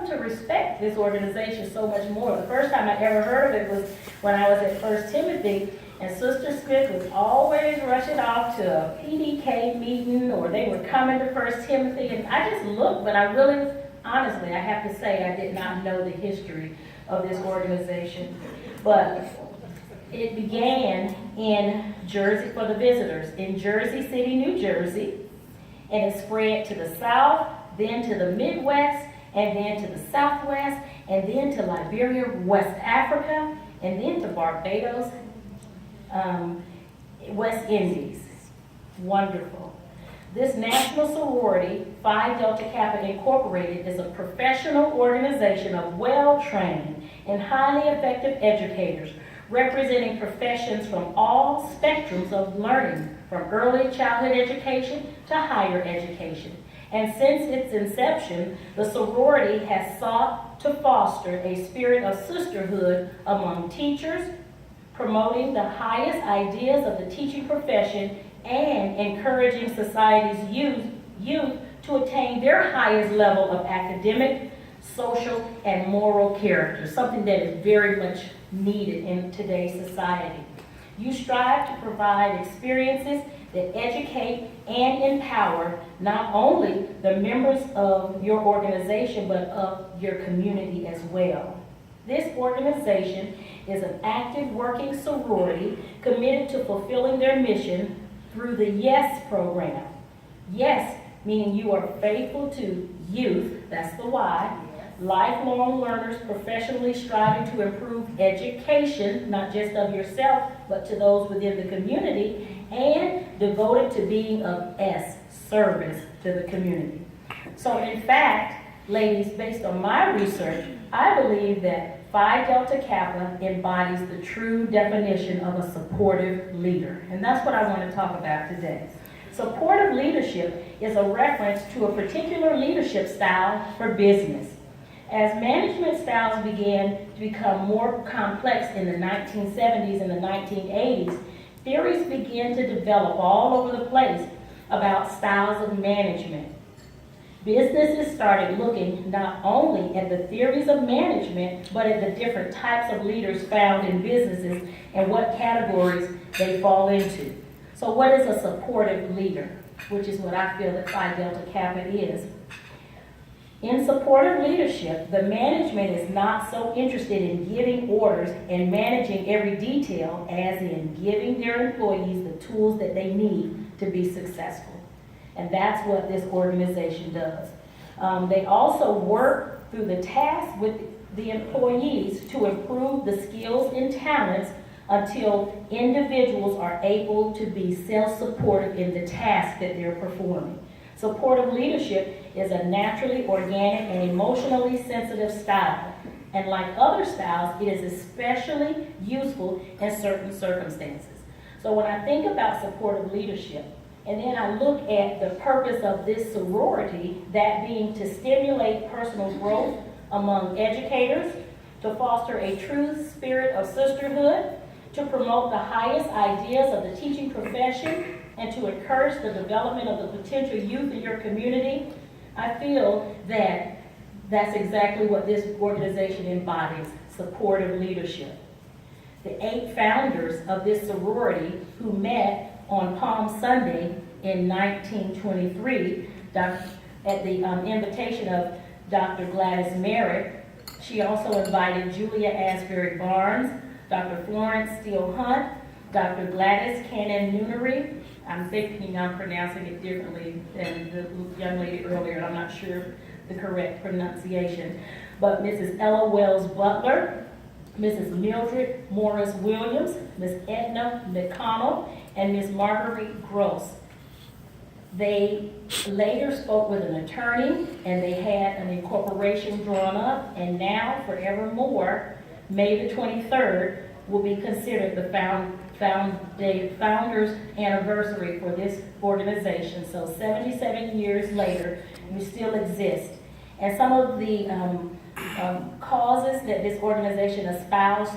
come to respect this organization so much more. The first time I ever heard of it was when I was at First Timothy, and Sister Smith was always rushing off to a PDK meeting, or they were coming to First Timothy, and I just looked, but I really, honestly, I have to say I did not know the history of this organization. But it began in Jersey, for the visitors, in Jersey City, New Jersey, and it spread to the South, then to the Midwest, and then to the Southwest, and then to Liberia, West Africa, and then to Barbados, West Indies. Wonderful. This national sorority, Phi Delta Kappa Incorporated, is a professional organization of well-trained and highly effective educators representing professions from all spectrums of learning, from early childhood education to higher education. And since its inception, the sorority has sought to foster a spirit of sisterhood among teachers, promoting the highest ideas of the teaching profession and encouraging society's youth to attain their highest level of academic, social, and moral character, something that is very much needed in today's society. You strive to provide experiences that educate and empower not only the members of your organization, but of your community as well. This organization is an active working sorority committed to fulfilling their mission through the YES program. YES, meaning you are faithful to youth, that's the Y, lifelong learners professionally striving to improve education, not just of yourself, but to those within the community, and devoted to being of S, service to the community. So in fact, ladies, based on my research, I believe that Phi Delta Kappa embodies the true definition of a supportive leader. And that's what I want to talk about today. Supportive leadership is a reference to a particular leadership style for business. As management styles began to become more complex in the 1970s and the 1980s, theories began to develop all over the place about styles of management. Businesses started looking not only at the theories of management, but at the different types of leaders found in businesses and what categories they fall into. So what is a supportive leader? Which is what I feel that Phi Delta Kappa is. In supportive leadership, the management is not so interested in giving orders and managing every detail as in giving their employees the tools that they need to be successful. And that's what this organization does. They also work through the tasks with the employees to improve the skills and talents until individuals are able to be self-supportive in the task that they're performing. Supportive leadership is a naturally organic and emotionally sensitive style. And like other styles, it is especially useful in certain circumstances. So when I think about supportive leadership, and then I look at the purpose of this sorority, that being to stimulate personal growth among educators, to foster a true spirit of sisterhood, to promote the highest ideas of the teaching profession, and to encourage the development of the potential youth in your community, I feel that that's exactly what this organization embodies, supportive leadership. The 8 founders of this sorority who met on Palm Sunday in 1923 at the invitation of Dr. Gladys Merritt. She also invited Julia Asbury Barnes, Dr. Florence Steele Hunt, Dr. Gladys Cannon Noonery. I'm thinking I'm pronouncing it differently than the young lady earlier. I'm not sure the correct pronunciation. But Mrs. Ella Wells Butler, Mrs. Mildred Morris Williams, Miss Edna McConnell, and Miss Marguerite Gross. They later spoke with an attorney, and they had an incorporation drawn up, and now, forevermore, May the 23rd will be considered the founder's anniversary for this organization. So 77 years later, we still exist. And some of the causes that this organization espouses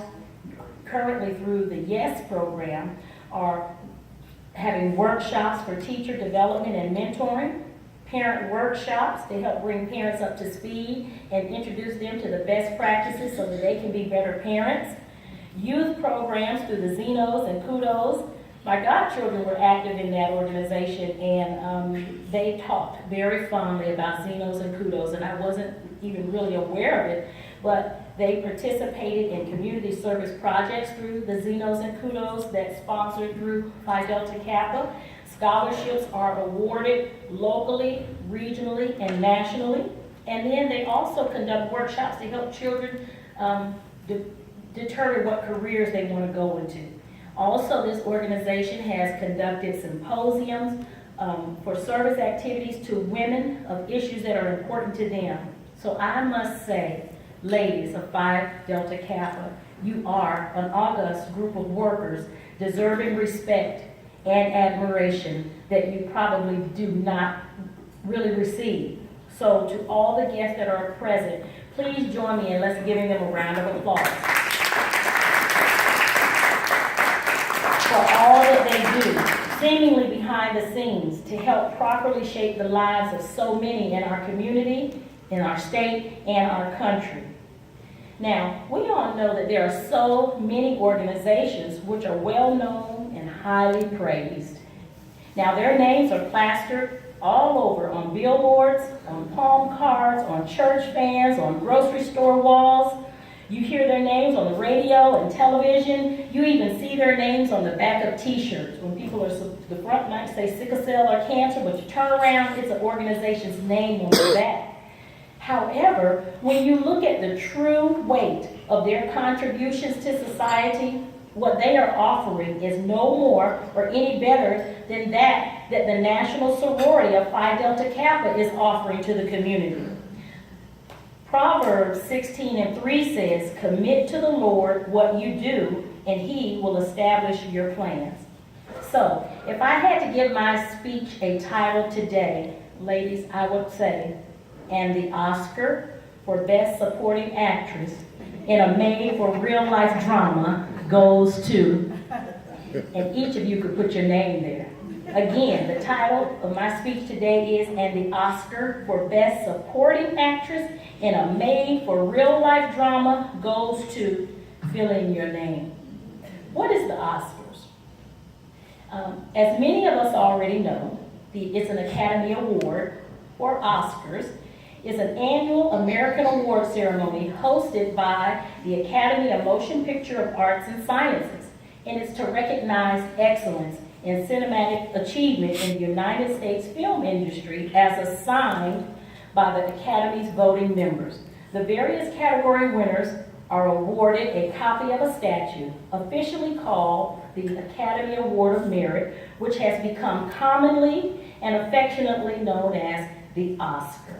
currently through the YES program are having workshops for teacher development and mentoring, parent workshops to help bring parents up to speed and introduce them to the best practices so that they can be better parents. Youth programs through the Zenos and Kudos. My godchildren were active in that organization, and they talked very fondly about Zenos and Kudos, and I wasn't even really aware of it, but they participated in community service projects through the Zenos and Kudos that's sponsored through Phi Delta Kappa. Scholarships are awarded locally, regionally, and nationally. And then they also conduct workshops to help children determine what careers they want to go into. Also, this organization has conducted symposiums for service activities to women of issues that are important to them. So I must say, ladies of Phi Delta Kappa, you are an august group of workers deserving respect and admiration that you probably do not really receive. So to all the guests that are present, please join me in let's giving them a round of applause for all that they do, seemingly behind the scenes, to help properly shape the lives of so many in our community, in our state, and our country. Now, we all know that there are so many organizations which are well known and highly praised. Now, their names are plastered all over on billboards, on palm cards, on church fans, on grocery store walls. You hear their names on the radio and television. You even see their names on the back of t-shirts. When people are, the front might say sickle cell or cancer, but you turn around, it's an organization's name on the back. However, when you look at the true weight of their contributions to society, what they are offering is no more or any better than that the National Sorority of Phi Delta Kappa is offering to the community. Proverbs 16:3 says, "Commit to the Lord what you do, and He will establish your plans." So, if I had to give my speech a title today, ladies, I would say, and the Oscar for Best Supporting Actress in a made-for-real-life drama goes to, and each of you could put your name there. Again, the title of my speech today is, and the Oscar for Best Supporting Actress in a made-for-real-life drama goes to, fill in your name. What is the Oscars? As many of us already know, it's an Academy Award, or Oscars. It's an annual American award ceremony hosted by the Academy of Motion Picture Arts and Sciences, and it's to recognize excellence in cinematic achievement in the United States film industry as assigned by the Academy's voting members. The various category winners are awarded a copy of a statue, officially called the Academy Award of Merit, which has become commonly and affectionately known as the Oscar.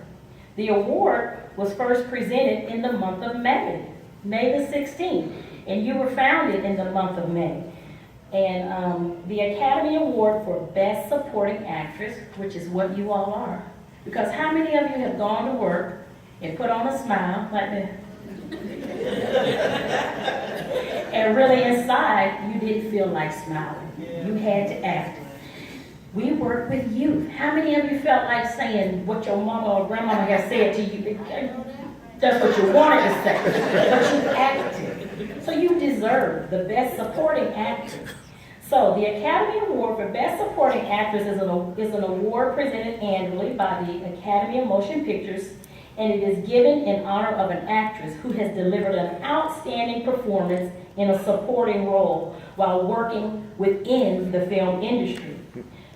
The award was first presented in the month of May, May the 16th, and you were founded in the month of May. And the Academy Award for Best Supporting Actress, which is what you all are. Because how many of you have gone to work and put on a smile like this? And really inside, you didn't feel like smiling. You had to act it. We work with youth. How many of you felt like saying what your mama or grandmama has said to you? That's what you wanted to say, but you acted. So you deserve the Best Supporting Actress. So the Academy Award for Best Supporting Actress is an award presented annually by the Academy of Motion Pictures, and it is given in honor of an actress who has delivered an outstanding performance in a supporting role while working within the film industry.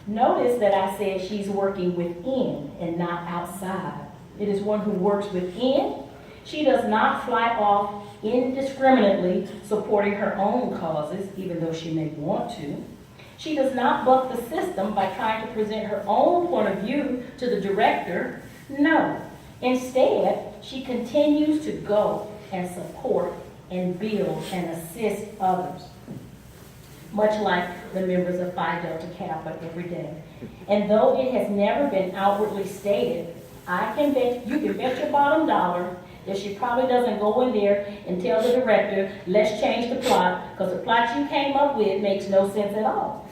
Notice that I said she's working within and not outside. It is one who works within. She does not fly off indiscriminately supporting her own causes, even though she may want to. She does not buck the system by trying to present her own point of view to the director. No. Instead, she continues to go and support and build and assist others, much like the members of Phi Delta Kappa every day. And though it has never been outwardly stated, you can bet your bottom dollar that she probably doesn't go in there and tell the director, let's change the plot, because the plot you came up with makes no sense at all.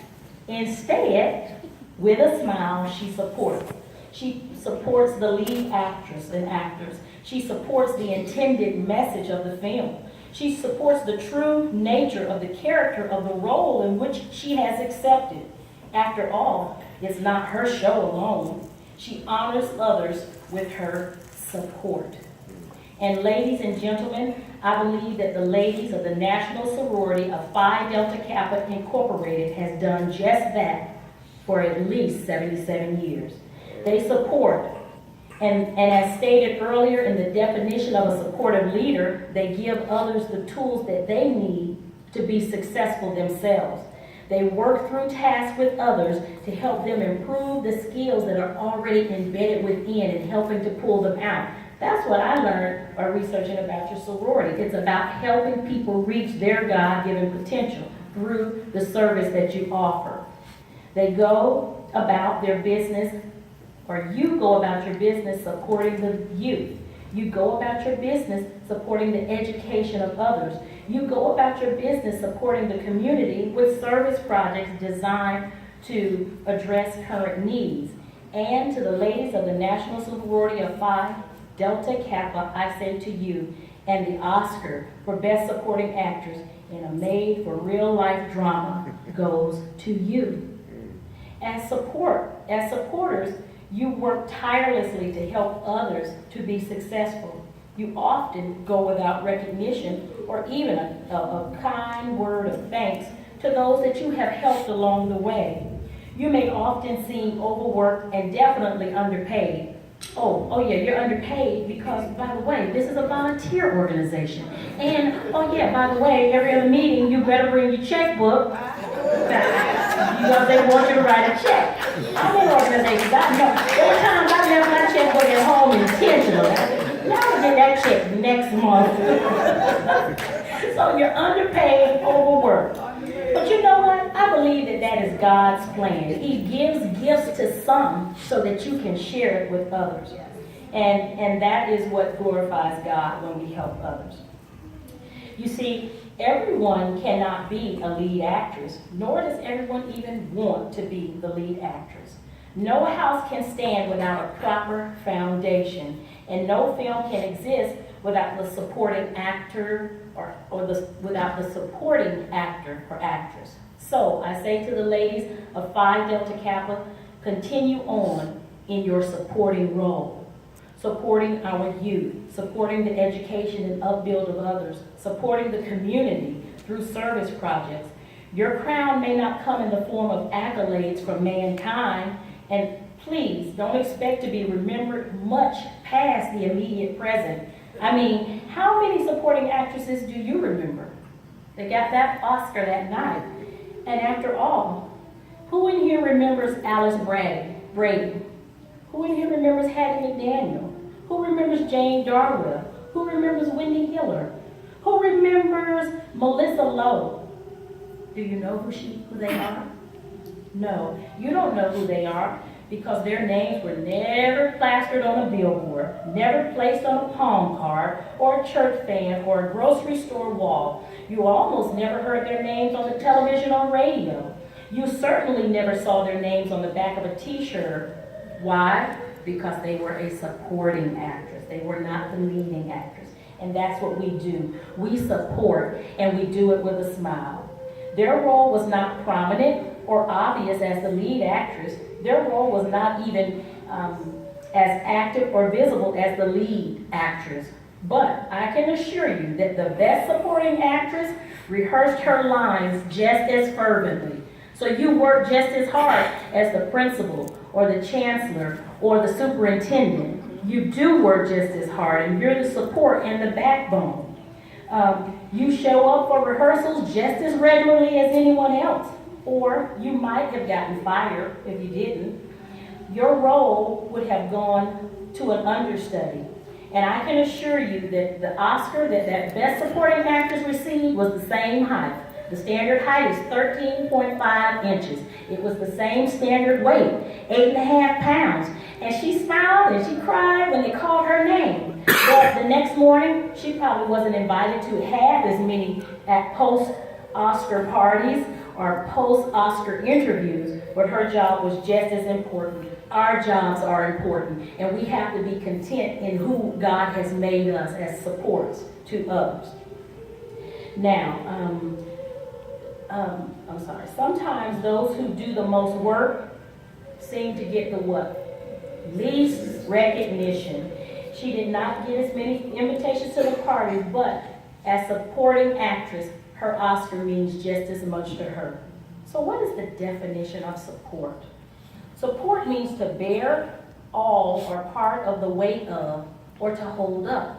Instead, with a smile, she supports. She supports the lead actress and actors. She supports the intended message of the film. She supports the true nature of the character of the role in which she has accepted. After all, it's not her show alone. She honors others with her support. And ladies and gentlemen, I believe that the ladies of the National Sorority of Phi Delta Kappa Incorporated has done just that for at least 77 years. They support, and as stated earlier in the definition of a supportive leader, they give others the tools that they need to be successful themselves. They work through tasks with others to help them improve the skills that are already embedded within and helping to pull them out. That's what I learned by researching about your sorority. It's about helping people reach their God-given potential through the service that you offer. They go about their business, or you go about your business supporting the youth. You go about your business supporting the education of others. You go about your business supporting the community with service projects designed to address current needs. And to the ladies of the National Sorority of Phi Delta Kappa, I say to you, and the Oscar for Best Supporting Actress in a made-for-real-life drama goes to you. As supporters, you work tirelessly to help others to be successful. You often go without recognition or even a kind word of thanks to those that you have helped along the way. You may often seem overworked and definitely underpaid. Oh yeah, you're underpaid because, by the way, this is a volunteer organization. And, oh yeah, by the way, every other meeting, you better bring your checkbook because they want you to write a check. I'm in organizations. I know. There were times I left my checkbook at home intentionally. Now I get that check next month. So you're underpaid, overworked. But you know what? I believe that is God's plan. He gives gifts to some so that you can share it with others. And that is what glorifies God when we help others. You see, everyone cannot be a lead actress, nor does everyone even want to be the lead actress. No house can stand without a proper foundation, and no film can exist without the supporting actor without the supporting actor or actress. So I say to the ladies of Phi Delta Kappa, continue on in your supporting role, supporting our youth, supporting the education and upbuild of others, supporting the community through service projects. Your crown may not come in the form of accolades from mankind, and please don't expect to be remembered much past the immediate present. I mean, how many supporting actresses do you remember? They got that Oscar that night. And after all, who in here remembers Alice Brady? Who in here remembers Hattie McDaniel? Who remembers Jane Darwell? Who remembers Wendy Hiller? Who remembers Melissa Lowe? Do you know who they are? No, you don't know who they are, because their names were never plastered on a billboard, never placed on a palm card, or a church fan, or a grocery store wall. You almost never heard their names on the television or radio. You certainly never saw their names on the back of a t-shirt. Why? Because they were a supporting actress. They were not the leading actress. And that's what we do. We support, and we do it with a smile. Their role was not prominent or obvious as the lead actress. Their role was not even as active or visible as the lead actress. But I can assure you that the best supporting actress rehearsed her lines just as fervently. So you work just as hard as the principal or the chancellor or the superintendent. You do work just as hard, and you're the support and the backbone. You show up for rehearsals just as regularly as anyone else, or you might have gotten fired if you didn't. Your role would have gone to an understudy. And I can assure you that the Oscar that Best Supporting Actress received was the same height. The standard height is 13.5 inches. It was the same standard weight, 8.5 pounds. And she smiled and she cried when they called her name. But the next morning, she probably wasn't invited to half as many at post-Oscar parties or post-Oscar interviews, but her job was just as important our jobs are important, and we have to be content in who God has made us as supports to others. Now, I'm sorry. Sometimes those who do the most work seem to get the what? Least recognition. She did not get as many invitations to the party, but as supporting actress, her Oscar means just as much to her. So what is the definition of support? Support means to bear all or part of the weight of, or to hold up.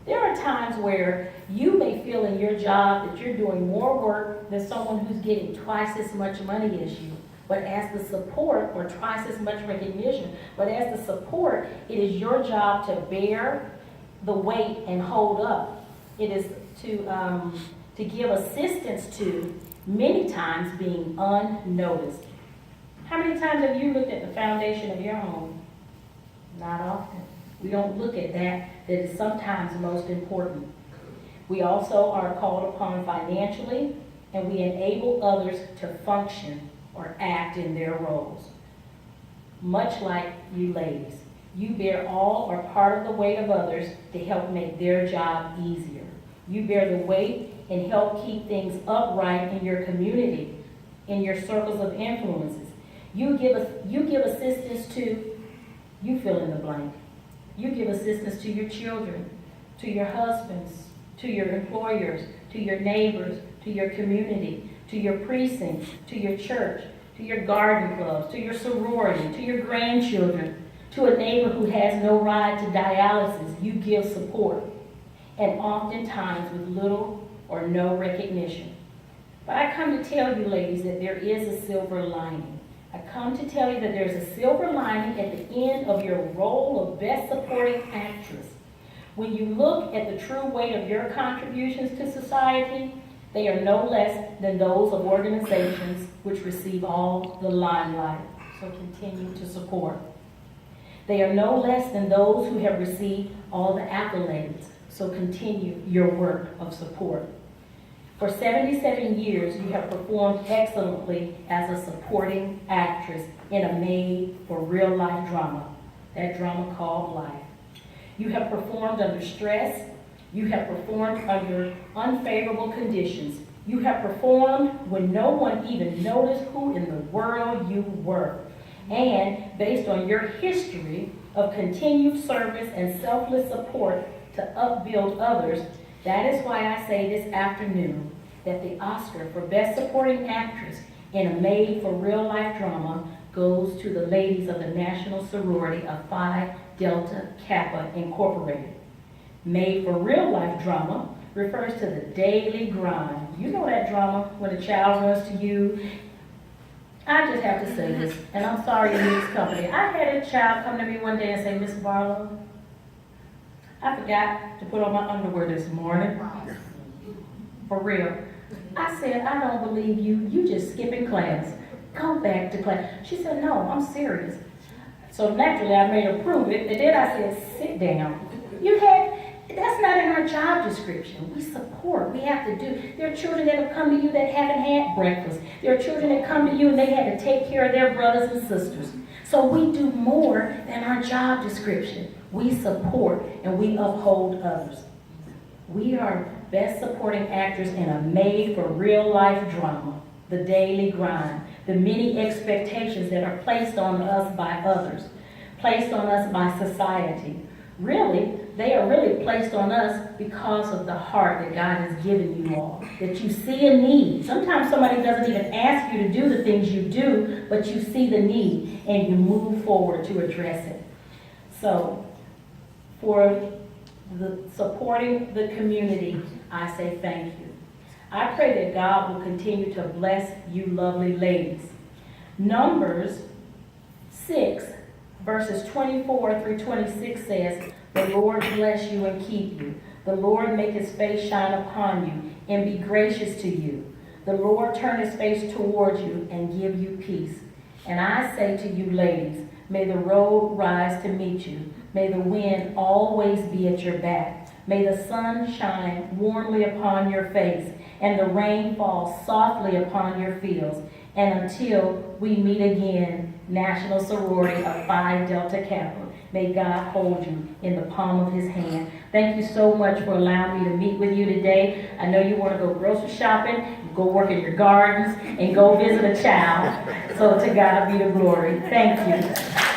There are times where you may feel in your job that you're doing more work than someone who's getting twice as much money as you. But as the support, or twice as much recognition, but as the support, it is your job to bear the weight and hold up. It is to give assistance to, many times being unnoticed. How many times have you looked at the foundation of your home? Not often. We don't look at that is sometimes most important. We also are called upon financially, and we enable others to function or act in their roles. Much like you ladies, you bear all or part of the weight of others to help make their job easier. You bear the weight and help keep things upright in your community, in your circles of influences. You give assistance to, you fill in the blank. You give assistance to your children, to your husbands, to your employers, to your neighbors, to your community, to your precinct, to your church, to your garden clubs, to your sorority, to your grandchildren, to a neighbor who has no ride to dialysis. You give support, and oftentimes with little or no recognition. But I come to tell you, ladies, that there is a silver lining. I come to tell you that there's a silver lining at the end of your role of Best Supporting Actress. When you look at the true weight of your contributions to society, they are no less than those of organizations which receive all the limelight. So continue to support. They are no less than those who have received all the accolades. So continue your work of support. For 77 years, you have performed excellently as a supporting actress in a made-for-real-life drama, that drama called life. You have performed under stress. You have performed under unfavorable conditions. You have performed when no one even noticed who in the world you were. And based on your history of continued service and selfless support to upbuild others, that is why I say this afternoon that the Oscar for Best Supporting Actress in a made-for-real-life drama goes to the ladies of the National Sorority of Phi Delta Kappa Incorporated. Made-for-real-life drama refers to the daily grind. You know that drama when a child runs to you. I just have to say this, and I'm sorry to use company. I had a child come to me one day and say, Miss Barlow, I forgot to put on my underwear this morning. For real. I said, I don't believe you. You just skipping class. Go back to class. She said, no, I'm serious. So naturally, I made her prove it. And then I said, sit down. That's not in our job description. We support. We have to do. There are children that have come to you that haven't had breakfast. There are children that come to you and they had to take care of their brothers and sisters. So we do more than our job description. We support and we uphold others. We are Best Supporting Actors in a made-for-real-life drama, the daily grind, the many expectations that are placed on us by others, placed on us by society. Really, they are really placed on us because of the heart that God has given you all, that you see a need. Sometimes somebody doesn't even ask you to do the things you do, but you see the need and you move forward to address it. So, for supporting the community, I say thank you. I pray that God will continue to bless you lovely ladies. Numbers 6, verses 24 through 26 says, the Lord bless you and keep you. The Lord make his face shine upon you and be gracious to you. The Lord turn his face toward you and give you peace. And I say to you ladies, may the road rise to meet you. May the wind always be at your back. May the sun shine warmly upon your face and the rain fall softly upon your fields. And until we meet again, National Sorority of Phi Delta Kappa. May God hold you in the palm of his hand. Thank you so much for allowing me to meet with you today. I know you want to go grocery shopping, go work in your gardens, and go visit a child. So to God be the glory. Thank you.